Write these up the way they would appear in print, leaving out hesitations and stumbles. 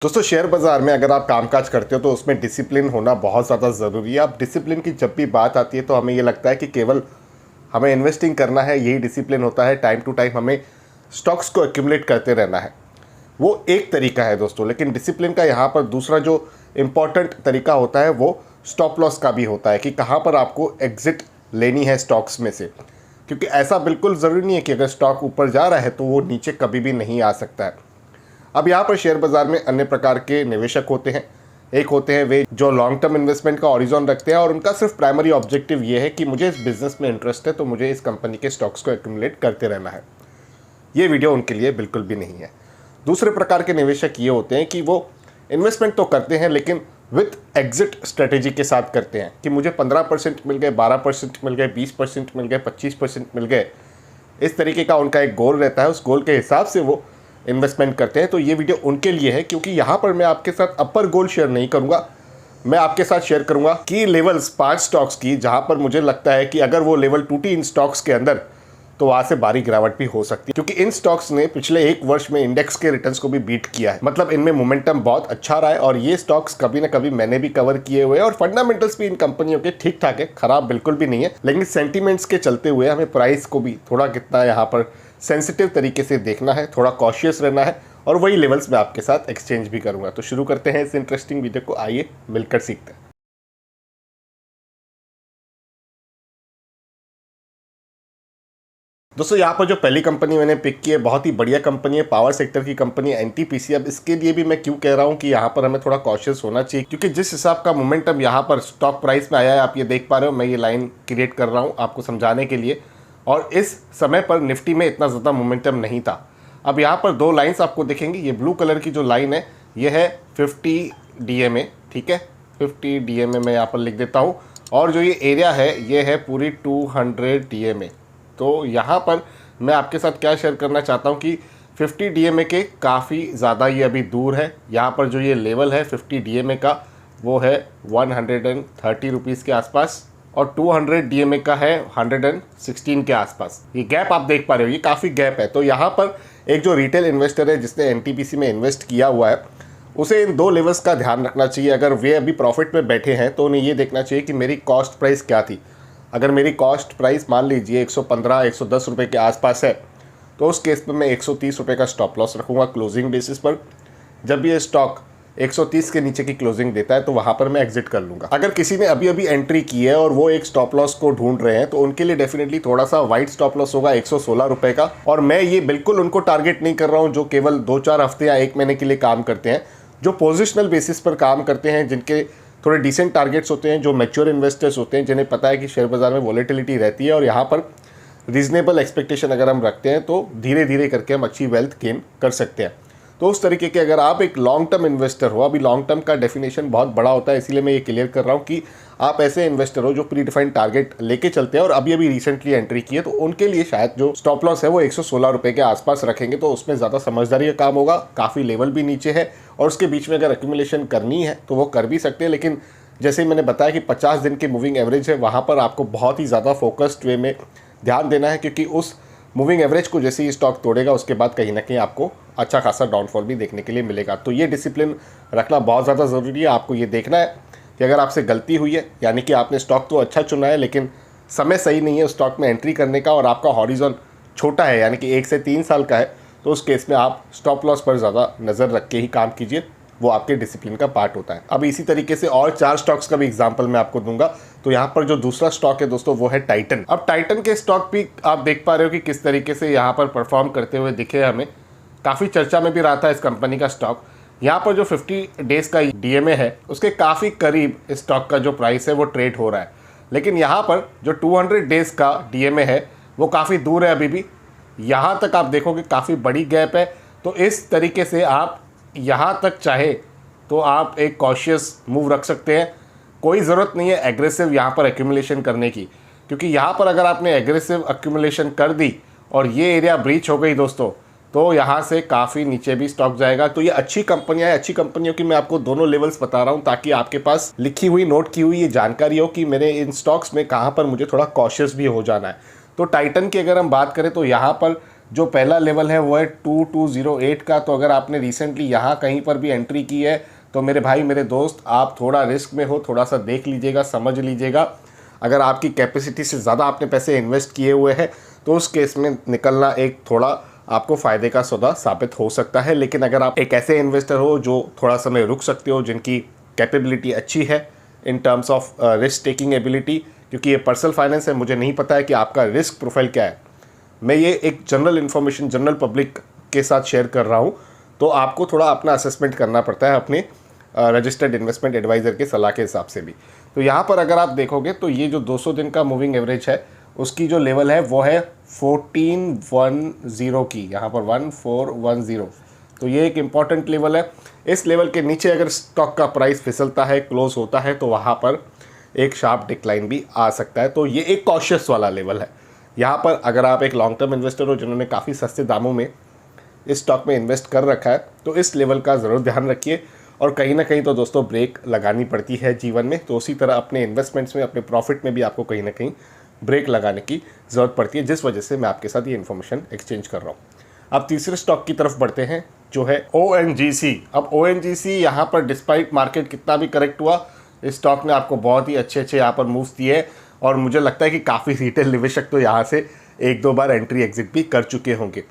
दोस्तों शेयर बाज़ार में अगर आप कामकाज करते हो तो उसमें डिसिप्लिन होना बहुत ज़्यादा ज़रूरी है। अब डिसिप्लिन की जब भी बात आती है तो हमें ये लगता है कि केवल हमें इन्वेस्टिंग करना है, यही डिसिप्लिन होता है। टाइम टू टाइम हमें स्टॉक्स को एक्यूमुलेट करते रहना है, वो एक तरीका है दोस्तों। लेकिन डिसिप्लिन का यहाँ पर दूसरा जो इम्पॉर्टेंट तरीका होता है वो स्टॉप लॉस का भी होता है कि कहाँ पर आपको एग्ज़िट लेनी है स्टॉक्स में से। क्योंकि ऐसा बिल्कुल ज़रूरी नहीं है कि अगर स्टॉक ऊपर जा रहा है तो वो नीचे कभी भी नहीं आ सकता है। अब यहाँ पर शेयर बाज़ार में अन्य प्रकार के निवेशक होते हैं। एक होते हैं वे जो लॉन्ग टर्म इन्वेस्टमेंट का हॉरिजॉन रखते हैं और उनका सिर्फ प्राइमरी ऑब्जेक्टिव ये है कि मुझे इस बिज़नेस में इंटरेस्ट है तो मुझे इस कंपनी के स्टॉक्स को एक्यूमुलेट करते रहना है। ये वीडियो उनके लिए बिल्कुल भी नहीं है। दूसरे प्रकार के निवेशक ये होते हैं कि वो इन्वेस्टमेंट तो करते हैं लेकिन विथ एग्जिट स्ट्रेटेजी के साथ करते हैं कि मुझे 15% मिल गए, 12% मिल गए, 20% मिल गए, 25% मिल गए। इस तरीके का उनका एक गोल रहता है, उस गोल के हिसाब से वो इन्वेस्टमेंट करते हैं। तो ये वीडियो उनके लिए है क्योंकि यहाँ पर मैं आपके साथ अपर गोल शेयर नहीं करूँगा। मैं आपके साथ शेयर करूँगा की लेवल्स 5 स्टॉक्स की, जहाँ पर मुझे लगता है कि अगर वो लेवल टूटी इन स्टॉक्स के अंदर तो वहाँ से भारी गिरावट भी हो सकती है। क्योंकि इन स्टॉक्स ने पिछले एक वर्ष में इंडेक्स के रिटर्न्स को भी बीट किया है, मतलब इनमें मोमेंटम बहुत अच्छा रहा है। और ये स्टॉक्स कभी ना कभी मैंने भी कवर किए हुए हैं और फंडामेंटल्स भी इन कंपनियों के ठीक ठाक है, खराब बिल्कुल भी नहीं है। लेकिन सेंटीमेंट्स के चलते हुए हमें प्राइस को भी थोड़ा कितना यहाँ पर सेंसिटिव तरीके से देखना है, थोड़ा कॉशियस रहना है और वही लेवल्स मैं आपके साथ एक्सचेंज भी करूँगा। तो शुरू करते हैं इस इंटरेस्टिंग वीडियो को, आइए मिलकर सीखते हैं। दोस्तों यहाँ पर जो पहली कंपनी मैंने पिक की है बहुत ही बढ़िया कंपनी है, पावर सेक्टर की कंपनी एनटीपीसी। अब इसके लिए भी मैं क्यों कह रहा हूँ कि यहाँ पर हमें थोड़ा कॉशियस होना चाहिए, क्योंकि जिस हिसाब का मोमेंटम यहाँ पर स्टॉक प्राइस में आया है, आप ये देख पा रहे हो, मैं ये लाइन क्रिएट कर रहा हूँ आपको समझाने के लिए। और इस समय पर निफ्टी में इतना ज़्यादा मोमेंटम नहीं था। अब यहाँ पर दो लाइन्स आपको दिखेंगी। ये ब्लू कलर की जो लाइन है ये है 50 DMA, ठीक है, 50 DMA मैं यहाँ पर लिख देता हूँ। और जो ये एरिया है ये है पूरी 200 DMA। तो यहाँ पर मैं आपके साथ क्या शेयर करना चाहता हूँ कि 50 DMA के काफ़ी ज़्यादा ये अभी दूर है। यहाँ पर जो ये लेवल है 50 DMA का वो है 130 रुपीज़ के आसपास और 200 DMA का है 116 के आसपास। ये गैप आप देख पा रहे हो, ये काफ़ी गैप है। तो यहाँ पर एक जो रिटेल इन्वेस्टर है जिसने एनटीपीसी में इन्वेस्ट किया हुआ है उसे इन दो लेवल्स का ध्यान रखना चाहिए। अगर वे अभी प्रॉफिट में बैठे हैं तो उन्हें ये देखना चाहिए कि मेरी कॉस्ट प्राइस क्या थी। अगर मेरी कॉस्ट प्राइस मान लीजिए 115-110 रुपये के आसपास है तो उस केस में मैं 130 रुपये का स्टॉप लॉस रखूँगा क्लोजिंग बेसिस पर। जब ये स्टॉक 130 के नीचे की क्लोजिंग देता है तो वहाँ पर मैं एग्जिट कर लूँगा। अगर किसी ने अभी अभी एंट्री की है और वो एक स्टॉप लॉस को ढूंढ रहे हैं तो उनके लिए डेफिनेटली थोड़ा सा वाइड स्टॉप लॉस होगा 116 रुपये का। और मैं ये बिल्कुल उनको टारगेट नहीं कर रहा हूँ जो केवल 2-4 हफ्ते या 1 महीने के लिए काम करते हैं, जो पोजिशनल बेसिस पर काम करते हैं, जिनके थोड़े डिसेंट टारगेट्स होते हैं, जो मैच्योर इन्वेस्टर्स होते हैं, जिन्हें पता है कि शेयर बाज़ार में वॉलेटिलिटी रहती है और यहाँ पर रीजनेबल एक्सपेक्टेशन अगर हम रखते हैं तो धीरे धीरे करके हम अच्छी वेल्थ गेन कर सकते हैं। तो उस तरीके के अगर आप एक लॉन्ग टर्म इन्वेस्टर हो, अभी लॉन्ग टर्म का डेफिनेशन बहुत बड़ा होता है, इसीलिए मैं ये क्लियर कर रहा हूँ कि आप ऐसे इन्वेस्टर हो जो प्री डिफाइंड टारगेट लेके चलते हैं और अभी अभी रिसेंटली एंट्री की है, तो उनके लिए शायद जो स्टॉप लॉस है वो 116 रुपये के आसपास रखेंगे तो उसमें ज़्यादा समझदारी का काम होगा। काफ़ी लेवल भी नीचे है और उसके बीच में अगर एक्यूमुलेशन करनी है तो वो कर भी सकते हैं। लेकिन जैसे मैंने बताया कि 50 दिन की मूविंग एवरेज है, वहाँ पर आपको बहुत ही ज़्यादा फोकस्ड वे में ध्यान देना है, क्योंकि उस मूविंग एवरेज को जैसे ही स्टॉक तोड़ेगा उसके बाद कहीं ना कहीं आपको अच्छा खासा डाउनफॉल भी देखने के लिए मिलेगा। तो ये डिसिप्लिन रखना बहुत ज़्यादा ज़रूरी है। आपको ये देखना है कि अगर आपसे गलती हुई है, यानी कि आपने स्टॉक तो अच्छा चुना है लेकिन समय सही नहीं है उस स्टॉक में एंट्री करने का और आपका हॉरिजॉन छोटा है, यानी कि 1 से 3 साल का है, तो उस केस में आप स्टॉप लॉस पर ज़्यादा नज़र रख के ही काम कीजिए, वो आपके डिसिप्लिन का पार्ट होता है। अब इसी तरीके से और 4 स्टॉक्स का भी एग्जांपल मैं आपको दूंगा। तो यहाँ पर जो दूसरा स्टॉक है दोस्तों वो है टाइटन। अब टाइटन के स्टॉक भी आप देख पा रहे हो कि किस तरीके से यहाँ पर परफॉर्म करते हुए दिखे हमें। काफ़ी चर्चा में भी रहा था इस कंपनी का स्टॉक। यहाँ पर जो 50 डेज का DMA है उसके काफ़ी करीब इस स्टॉक का जो प्राइस है वो ट्रेड हो रहा है। लेकिन यहाँ पर जो 200 डेज का DMA है वो काफ़ी दूर है अभी भी। यहाँ तक आप देखोगे काफ़ी बड़ी गैप है। तो इस तरीके से आप यहाँ तक चाहे तो आप एक कॉशियस मूव रख सकते हैं। कोई ज़रूरत नहीं है एग्रेसिव यहाँ पर एक्यूमुलेशन करने की, क्योंकि यहाँ पर अगर आपने एग्रेसिव एक्यूमुलेशन कर दी और ये एरिया ब्रीच हो गई दोस्तों तो यहाँ से काफ़ी नीचे भी स्टॉक जाएगा। तो ये अच्छी कंपनियाँ हैं, अच्छी कंपनियों की मैं आपको दोनों लेवल्स बता रहा हूँ ताकि आपके पास लिखी हुई नोट की हुई ये जानकारी हो कि मेरे इन स्टॉक्स में कहाँ पर मुझे थोड़ा कॉशियस भी हो जाना है। तो टाइटन की अगर हम बात करें तो यहाँ पर जो पहला लेवल है वो है 2208 का। तो अगर आपने रिसेंटली यहाँ कहीं पर भी एंट्री की है तो मेरे भाई मेरे दोस्त आप थोड़ा रिस्क में हो, थोड़ा सा देख लीजिएगा, समझ लीजिएगा। अगर आपकी कैपेसिटी से ज़्यादा आपने पैसे इन्वेस्ट किए हुए हैं तो उस केस में निकलना एक थोड़ा आपको फ़ायदे का सौदा साबित हो सकता है। लेकिन अगर आप एक ऐसे इन्वेस्टर हो जो थोड़ा समय रुक सकते हो, जिनकी कैपेबिलिटी अच्छी है in terms of risk taking ability, क्योंकि ये पर्सनल फाइनेंस है, मुझे नहीं पता है कि आपका रिस्क प्रोफाइल क्या है, मैं ये एक जनरल इन्फॉर्मेशन जनरल पब्लिक के साथ शेयर कर रहा हूँ। तो आपको थोड़ा अपना असेसमेंट करना पड़ता है अपने रजिस्टर्ड इन्वेस्टमेंट एडवाइज़र के सलाह के हिसाब से भी। तो यहाँ पर अगर आप देखोगे तो ये जो 200 दिन का मूविंग एवरेज है उसकी जो लेवल है वो है 1410 की, यहाँ पर 1410। तो ये एक इम्पॉर्टेंट लेवल है। इस लेवल के नीचे अगर स्टॉक का प्राइस फिसलता है, क्लोज होता है, तो वहाँ पर एक शार्प डिक्लाइन भी आ सकता है। तो ये एक कॉशियस वाला लेवल है। यहाँ पर अगर आप एक लॉन्ग टर्म इन्वेस्टर हो जिन्होंने काफ़ी सस्ते दामों में इस स्टॉक में इन्वेस्ट कर रखा है तो इस लेवल का ज़रूर ध्यान रखिए। और कहीं ना कहीं तो दोस्तों ब्रेक लगानी पड़ती है जीवन में, तो उसी तरह अपने इन्वेस्टमेंट्स में, अपने प्रॉफिट में भी आपको कहीं ना कहीं ब्रेक लगाने की ज़रूरत पड़ती है, जिस वजह से मैं आपके साथ ये इन्फॉर्मेशन एक्सचेंज कर रहा हूँ। अब तीसरे स्टॉक की तरफ बढ़ते हैं जो है ONGC। अब ONGC यहाँ पर डिस्पाइट मार्केट कितना भी करेक्ट हुआ, इस स्टॉक ने आपको बहुत ही अच्छे यहाँ पर मूव्स दिए और मुझे लगता है कि काफ़ी रिटेल निवेशक तो यहाँ से एक दो बार एंट्री एग्जिट भी कर चुके होंगे।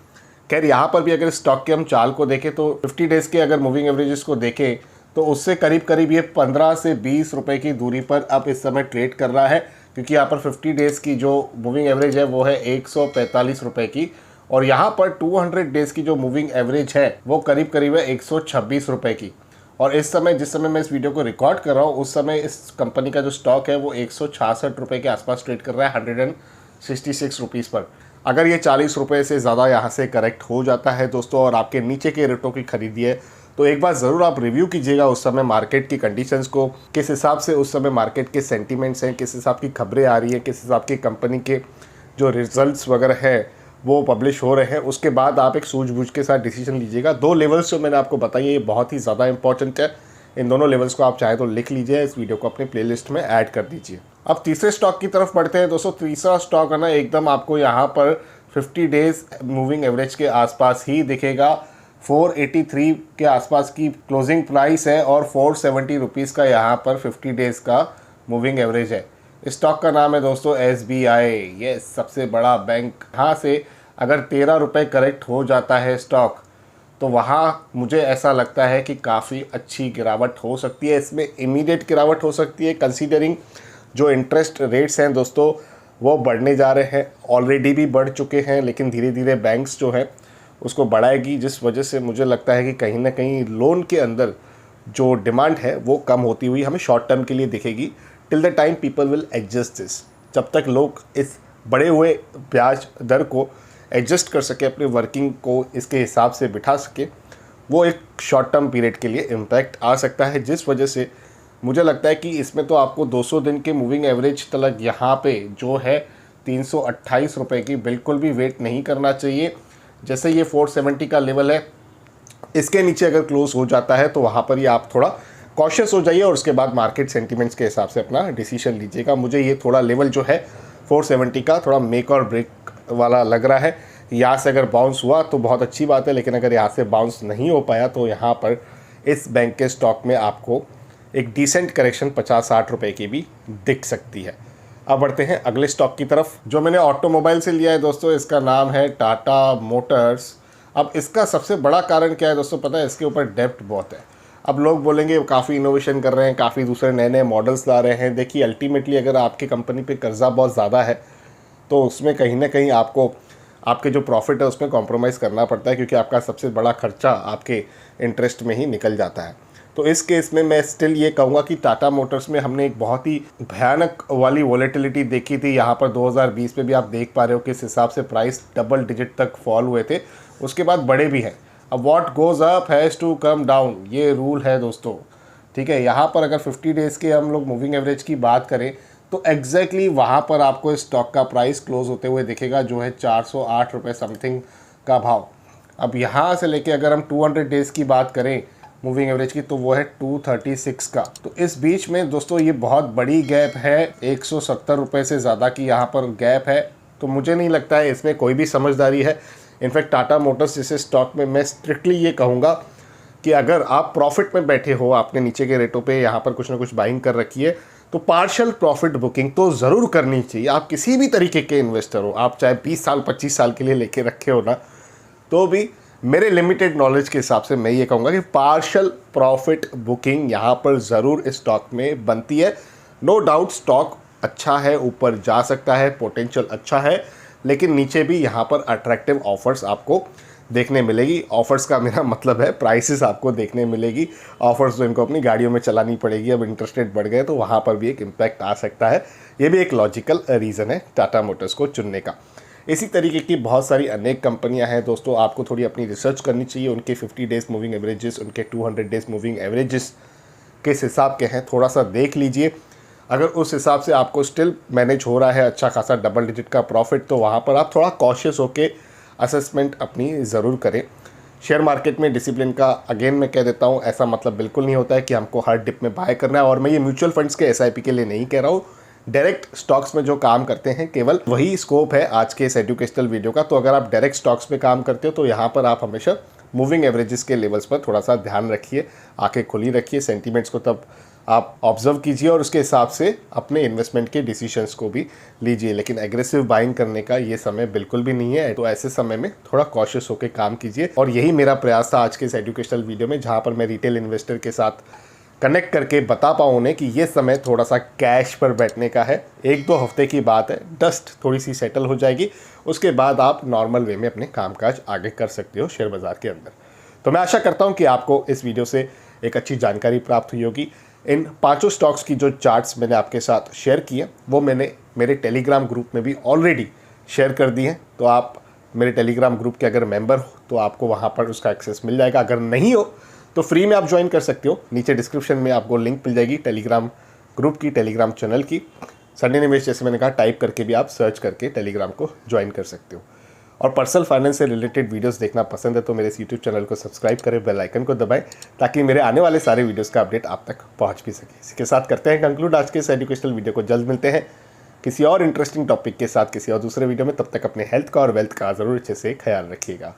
खैर यहाँ पर भी अगर स्टॉक के हम चाल को देखें तो 50 डेज़ के अगर मूविंग एवरेजेस को देखें तो उससे करीब करीब ये 15 से 20 रुपए की दूरी पर अब इस समय ट्रेड कर रहा है, क्योंकि यहाँ पर 50 डेज़ की जो मूविंग एवरेज है वो है 145 रुपए की, और यहाँ पर 200 डेज़ की जो मूविंग एवरेज है वो करीब करीब है 126 रुपए की। और इस समय जिस समय मैं इस वीडियो को रिकॉर्ड कर रहा हूँ उस समय इस कंपनी का जो स्टॉक है वो 166 रुपए के आसपास ट्रेड कर रहा है 166 रुपीज़ पर। अगर ये 40 रुपये से ज़्यादा यहाँ से करेक्ट हो जाता है दोस्तों और आपके नीचे के रेटों की खरीदी है तो एक बार ज़रूर आप रिव्यू कीजिएगा उस समय मार्केट की कंडीशंस को, किस हिसाब से उस समय मार्केट के सेंटीमेंट्स हैं, किस हिसाब की खबरें आ रही हैं, किस हिसाब की कंपनी के जो रिजल्ट्स वगैरह हैं वो पब्लिश हो रहे हैं, उसके बाद आप एक सूझबूझ के साथ डिसीजन लीजिएगा। 2 लेवल्स जो मैंने आपको बताई है ये बहुत ही ज़्यादा इंपॉर्टेंट है, इन दोनों लेवल्स को आप चाहे तो लिख लीजिए, इस वीडियो को अपने प्लेलिस्ट में ऐड कर दीजिए। अब तीसरे स्टॉक की तरफ बढ़ते हैं दोस्तों। तीसरा स्टॉक है ना एकदम आपको यहाँ पर 50 डेज़ मूविंग एवरेज के आसपास ही दिखेगा। 483 के आसपास की क्लोजिंग प्राइस है और 470 रुपीज़ का यहाँ पर 50 डेज़ का मूविंग एवरेज है। स्टॉक का नाम है दोस्तों SBI, ये सबसे बड़ा बैंक। यहाँ से अगर 13 रुपये करेक्ट हो जाता है स्टॉक तो वहाँ मुझे ऐसा लगता है कि काफ़ी अच्छी गिरावट हो सकती है, इसमें इमीडिएट गिरावट हो सकती है कंसीडरिंग जो इंटरेस्ट रेट्स हैं दोस्तों वो बढ़ने जा रहे हैं, ऑलरेडी भी बढ़ चुके हैं, लेकिन धीरे धीरे बैंक्स जो है उसको बढ़ाएगी, जिस वजह से मुझे लगता है कि कहीं ना कहीं लोन के अंदर जो डिमांड है वो कम होती हुई हमें शॉर्ट टर्म के लिए दिखेगी। Till the time people will adjust this, जब तक लोग इस बढ़े हुए ब्याज दर को एडजस्ट कर सके, अपने वर्किंग को इसके हिसाब से बिठा सके, वो एक शॉर्ट टर्म पीरियड के लिए इम्पैक्ट आ सकता है, जिस वजह से मुझे लगता है कि इसमें तो आपको 200 दिन के मूविंग एवरेज तक यहाँ पे जो है 328 रुपये की बिल्कुल भी वेट नहीं करना चाहिए। जैसे ये 470 का लेवल है, इसके नीचे अगर क्लोज हो जाता है तो वहाँ पर ही आप थोड़ा कॉशियस हो जाइए और उसके बाद मार्केट सेंटीमेंट्स के हिसाब से अपना डिसीजन लीजिएगा। मुझे ये थोड़ा लेवल जो है 470 का थोड़ा मेक और ब्रेक वाला लग रहा है। यहाँ से अगर बाउंस हुआ तो बहुत अच्छी बात है, लेकिन अगर यहाँ से बाउंस नहीं हो पाया तो यहाँ पर इस बैंक के स्टॉक में आपको एक डिसेंट करेक्शन 50-60 रुपये की भी दिख सकती है। अब बढ़ते हैं अगले स्टॉक की तरफ जो मैंने ऑटोमोबाइल से लिया है दोस्तों, इसका नाम है टाटा मोटर्स। अब इसका सबसे बड़ा कारण क्या है दोस्तों, पता है, इसके ऊपर डेप्ट बहुत है। अब लोग बोलेंगे काफ़ी इनोवेशन कर रहे हैं, काफ़ी दूसरे नए नए मॉडल्स ला रहे हैं। देखिए अल्टीमेटली अगर आपकी कंपनी पे कर्जा बहुत ज़्यादा है तो उसमें कहीं ना कहीं आपको आपके जो प्रॉफिट है उसमें कॉम्प्रोमाइज़ करना पड़ता है, क्योंकि आपका सबसे बड़ा खर्चा आपके इंटरेस्ट में ही निकल जाता है। तो इस केस में मैं स्टिल ये कहूँगा कि टाटा मोटर्स में हमने एक बहुत ही भयानक वाली वॉलेटिलिटी देखी थी। यहाँ पर 2020 में भी आप देख पा रहे हो किस हिसाब से प्राइस डबल डिजिट तक फॉल हुए थे, उसके बाद बढ़े भी हैं। अब what goes up has to come down, ये रूल है दोस्तों, ठीक है। यहाँ पर अगर 50 डेज़ के हम लोग मूविंग एवरेज की बात करें तो एग्जैक्टली वहाँ पर आपको स्टॉक का प्राइस क्लोज होते हुए दिखेगा जो है 408 रुपये समथिंग का भाव। अब यहाँ से लेके अगर हम 200 डेज़ की बात करें मूविंग एवरेज की तो वो है 236 का। तो इस बीच में दोस्तों ये बहुत बड़ी गैप है, 170 रुपये से ज़्यादा की यहाँ पर गैप है। तो मुझे नहीं लगता है इसमें कोई भी समझदारी है। इनफैक्ट टाटा मोटर्स जैसे स्टॉक में मैं स्ट्रिक्टली ये कहूँगा कि अगर आप प्रॉफिट में बैठे हो, आपने नीचे के रेटों पे यहाँ पर कुछ ना कुछ बाइंग कर रखी है, तो पार्शियल प्रॉफिट बुकिंग तो ज़रूर करनी चाहिए। आप किसी भी तरीके के इन्वेस्टर हो, आप चाहे 20 साल 25 साल के लिए लेके रखे हो ना, तो भी मेरे लिमिटेड नॉलेज के हिसाब से मैं ये कहूँगा कि पार्शियल प्रॉफिट बुकिंग यहाँ पर ज़रूर इस स्टॉक में बनती है। नो डाउट स्टॉक अच्छा है, ऊपर जा सकता है, पोटेंशियल अच्छा है, लेकिन नीचे भी यहाँ पर अट्रैक्टिव ऑफर्स आपको देखने मिलेगी। ऑफर्स का मेरा मतलब है प्राइसेस आपको देखने मिलेगी। ऑफर्स जो इनको अपनी गाड़ियों में चलानी पड़ेगी, अब इंटरेस्ट रेट बढ़ गए तो वहाँ पर भी एक इम्पैक्ट आ सकता है। ये भी एक लॉजिकल रीज़न है टाटा मोटर्स को चुनने का। इसी तरीके की बहुत सारी अनेक कंपनियां हैं दोस्तों, आपको थोड़ी अपनी रिसर्च करनी चाहिए। उनके 50 डेज़ मूविंग एवरेजेस, उनके 200 डेज़ मूविंग एवरेजेस किस हिसाब के हैं, थोड़ा सा देख लीजिए। अगर उस हिसाब से आपको स्टिल मैनेज हो रहा है अच्छा खासा डबल डिजिट का प्रॉफिट, तो वहाँ पर आप थोड़ा कॉशियस होकर असेसमेंट अपनी ज़रूर करें। शेयर मार्केट में डिसिप्लिन का अगेन मैं कह देता हूँ, ऐसा मतलब बिल्कुल नहीं होता है कि हमको हर डिप में बाय करना है। और मैं ये म्यूचुअल फंड्स के SIP के लिए नहीं कह रहा हूँ, डायरेक्ट स्टॉक्स में जो काम करते हैं केवल वही स्कोप है आज के इस एजुकेशनल वीडियो का। तो अगर आप डायरेक्ट स्टॉक्स पे काम करते हो तो यहाँ पर आप हमेशा मूविंग एवरेजेस के लेवल्स पर थोड़ा सा ध्यान रखिए, आंखें खुली रखिए, सेंटीमेंट्स को तब आप ऑब्जर्व कीजिए और उसके हिसाब से अपने इन्वेस्टमेंट के डिसीजंस को भी लीजिए। लेकिन एग्रेसिव बाइंग करने का ये समय बिल्कुल भी नहीं है, तो ऐसे समय में थोड़ा कॉशियस होकर काम कीजिए। और यही मेरा प्रयास था आज के इस एजुकेशनल वीडियो में, जहाँ पर मैं रिटेल इन्वेस्टर के साथ कनेक्ट करके बता पाऊँ उन्हें कि ये समय थोड़ा सा कैश पर बैठने का है। 1-2 हफ्ते की बात है, डस्ट थोड़ी सी सेटल हो जाएगी, उसके बाद आप नॉर्मल वे में अपने कामकाज आगे कर सकते हो शेयर बाज़ार के अंदर। तो मैं आशा करता हूँ कि आपको इस वीडियो से एक अच्छी जानकारी प्राप्त हुई होगी। इन 5 स्टॉक्स की जो चार्ट्स मैंने आपके साथ शेयर किए वो मैंने मेरे टेलीग्राम ग्रुप में भी ऑलरेडी शेयर कर दी हैं। तो आप मेरे टेलीग्राम ग्रुप के अगर मेंबर हो तो आपको वहाँ पर उसका एक्सेस मिल जाएगा। अगर नहीं हो तो फ्री में आप ज्वाइन कर सकते हो। नीचे डिस्क्रिप्शन में आपको लिंक मिल जाएगी टेलीग्राम ग्रुप की, टेलीग्राम चैनल की। संडे निवेश जैसे मैंने कहा टाइप करके भी आप सर्च करके टेलीग्राम को ज्वाइन कर सकते हो। और पर्सनल फाइनेंस से रिलेटेड वीडियोस देखना पसंद है तो मेरे इस यूट्यूब चैनल को सब्सक्राइब करें, बेल आइकन को दबाएं, ताकि मेरे आने वाले सारे वीडियोस का अपडेट आप तक पहुंच भी सके। इसके साथ करते हैं कंक्लूड आज के इस एजुकेशनल वीडियो को। जल्द मिलते हैं किसी और इंटरेस्टिंग टॉपिक के साथ किसी और दूसरे वीडियो में। तब तक अपने हेल्थ का और वेल्थ का ज़रूर अच्छे से ख्याल रखिएगा।